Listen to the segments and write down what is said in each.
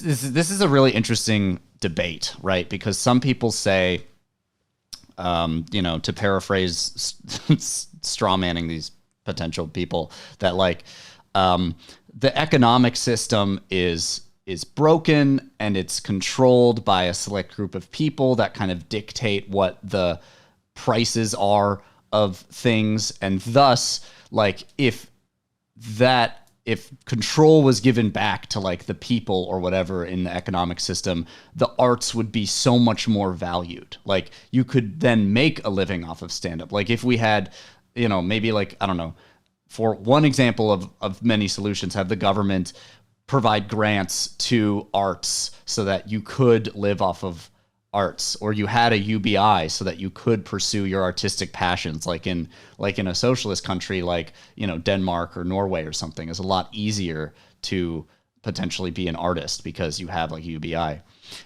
this is a really interesting debate, right? Because some people say, to paraphrase straw manning these potential people, that like the economic system is broken and it's controlled by a select group of people that kind of dictate what the prices are of things, and thus like if control was given back to like the people or whatever in the economic system, the arts would be so much more valued. Like you could then make a living off of stand-up. Like if we had, maybe like, I don't know, for one example of many solutions, have the government provide grants to arts so that you could live off of arts, or you had a UBI so that you could pursue your artistic passions, like in a socialist country like Denmark or Norway or something. Is a lot easier to potentially be an artist because you have like UBI.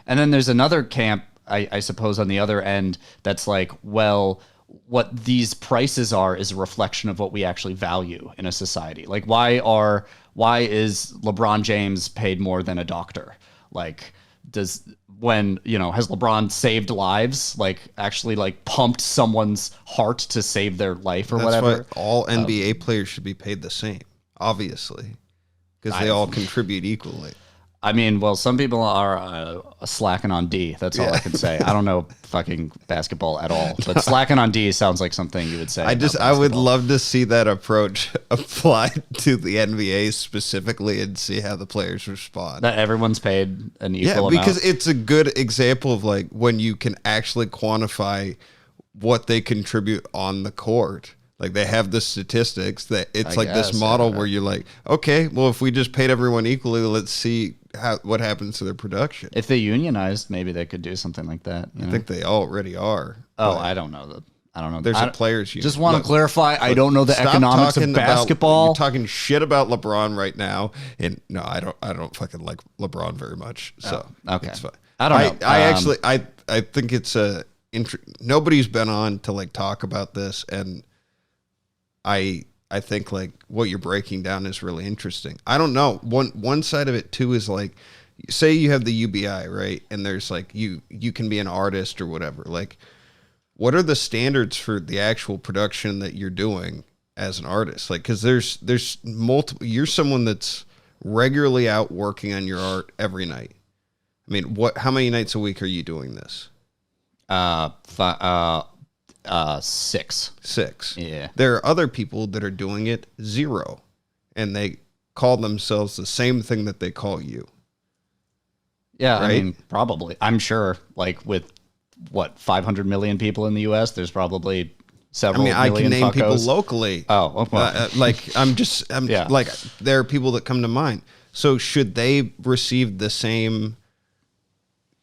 And then there's another camp, I suppose, on the other end that's like, well, what these prices are is a reflection of what we actually value in a society. Like why is LeBron James paid more than a doctor? Like has LeBron saved lives? Like actually like pumped someone's heart to save their life or whatever? That's why all NBA players should be paid the same, obviously, because they all contribute equally. I mean, well, some people are slacking on D. That's all I can say. I don't know fucking basketball at all, but slacking on D sounds like something you would say. I would love to see that approach applied to the NBA specifically and see how the players respond. That everyone's paid an equal amount. Yeah, because it's a good example of like when you can actually quantify what they contribute on the court. Like they have the statistics that it's this model where you're like, okay, well, if we just paid everyone equally, let's see what happens to their production. If they unionized, maybe they could do something like that. I think they already are. Oh, I don't know that. I don't know. There's a players union. Just want to clarify, I don't know the economics of basketball. You're talking shit about LeBron right now, and no, I don't fucking like LeBron very much. So okay, it's fine. I don't know. I think it's nobody's been on to like talk about this, and I think like what you're breaking down is really interesting. I don't know. One side of it too is like, say you have the UBI, right? And there's like you can be an artist or whatever. Like, what are the standards for the actual production that you're doing as an artist? Like, because there's multiple. You're someone that's regularly out working on your art every night. I mean, how many nights a week are you doing this? 6. Yeah. There are other people that are doing it 0, and they call themselves the same thing that they call you. Yeah, right? I mean, probably. I'm sure, like with 500 million people in the U.S., there's probably several. I can name fuckos. people locally. Oh, well. Like there are people that come to mind. So should they receive the same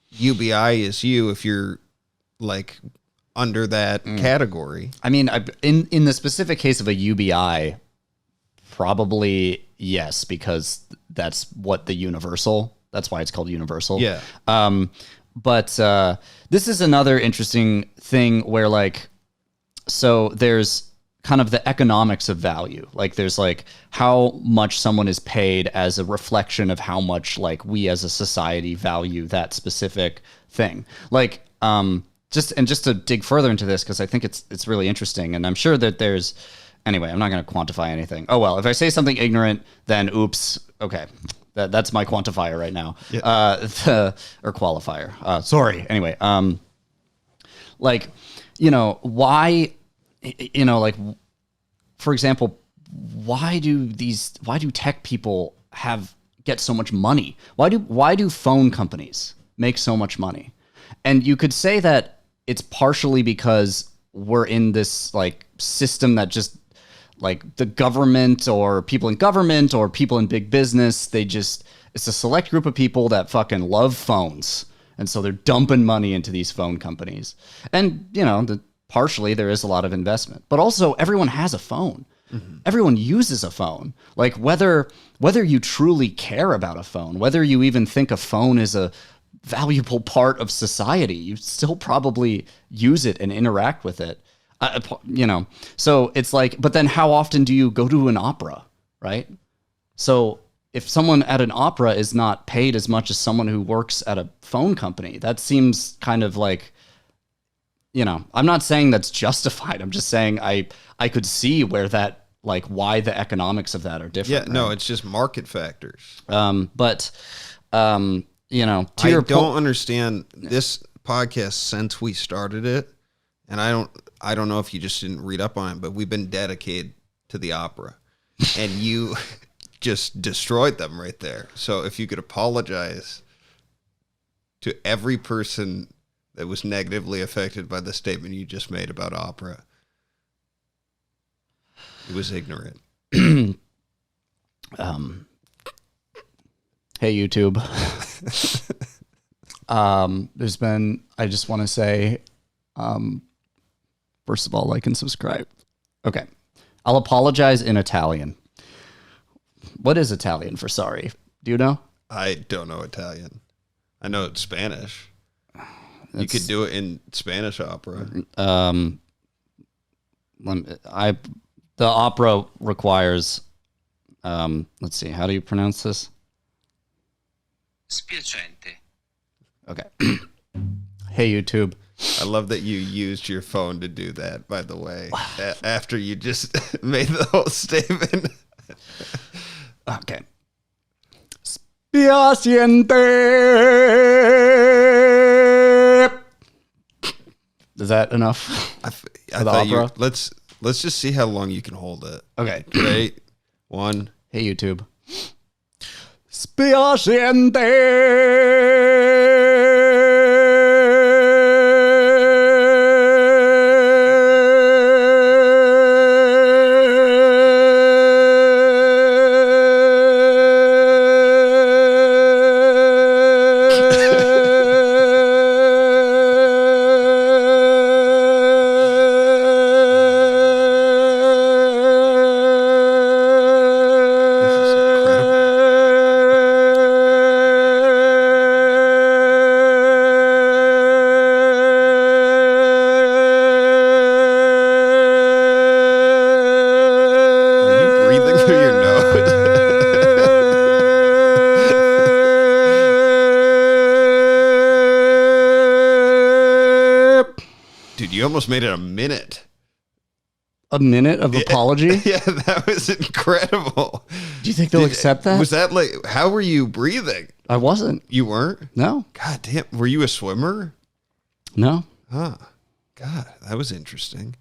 UBI as you if you're like under that category? I mean, in the specific case of a UBI, probably yes, because that's what that's why it's called universal. Yeah. But this is another interesting thing where like, so there's kind of the economics of value. Like there's like how much someone is paid as a reflection of how much like we as a society value that specific thing. Like, just to dig further into this, because I think it's really interesting, and I'm sure that anyway, I'm not going to quantify anything. Oh well, if I say something ignorant, then oops. Okay, that's my quantifier right now. Yeah. Or qualifier. Sorry. Anyway, like, why, like, for example, why do tech people get so much money? Why do phone companies make so much money? And you could say that it's partially because we're in this like system that just like the government or people in government or people in big business, it's a select group of people that fucking love phones. And so they're dumping money into these phone companies. And, partially there is a lot of investment, but also everyone has a phone. Mm-hmm. Everyone uses a phone. Like whether you truly care about a phone, whether you even think a phone is a valuable part of society, you still probably use it and interact with it. So it's like, but then how often do you go to an opera, right? So if someone at an opera is not paid as much as someone who works at a phone company, that seems kind of like, I'm not saying that's justified. I'm just saying I could see where that, like, why the economics of that are different. Yeah, no, it's just market factors. But I don't understand this podcast since we started it, and I don't know if you just didn't read up on it, but we've been dedicated to the opera, and you just destroyed them right there. So if you could apologize to every person that was negatively affected by the statement you just made about opera. It was ignorant. Hey, YouTube. I just want to say, first of all, like and subscribe. Okay. I'll apologize in Italian. What is Italian for sorry? Do you know? I don't know Italian. I know it's Spanish. You could do it in Spanish opera. The opera requires, let's see, how do you pronounce this? Spiacente. Okay. Hey, YouTube. I love that you used your phone to do that, by the way, after you just made the whole statement. Okay. Spiacente. Is that enough? I thought let's just see how long you can hold it. Okay. Great. 1. Hey, YouTube. Spiacente. You almost made it a minute. A minute of apology? Yeah, that was incredible. Do you think they'll accept that? Was that like, how were you breathing? I wasn't. You weren't? No. God damn. Were you a swimmer? No. Huh. God, that was interesting.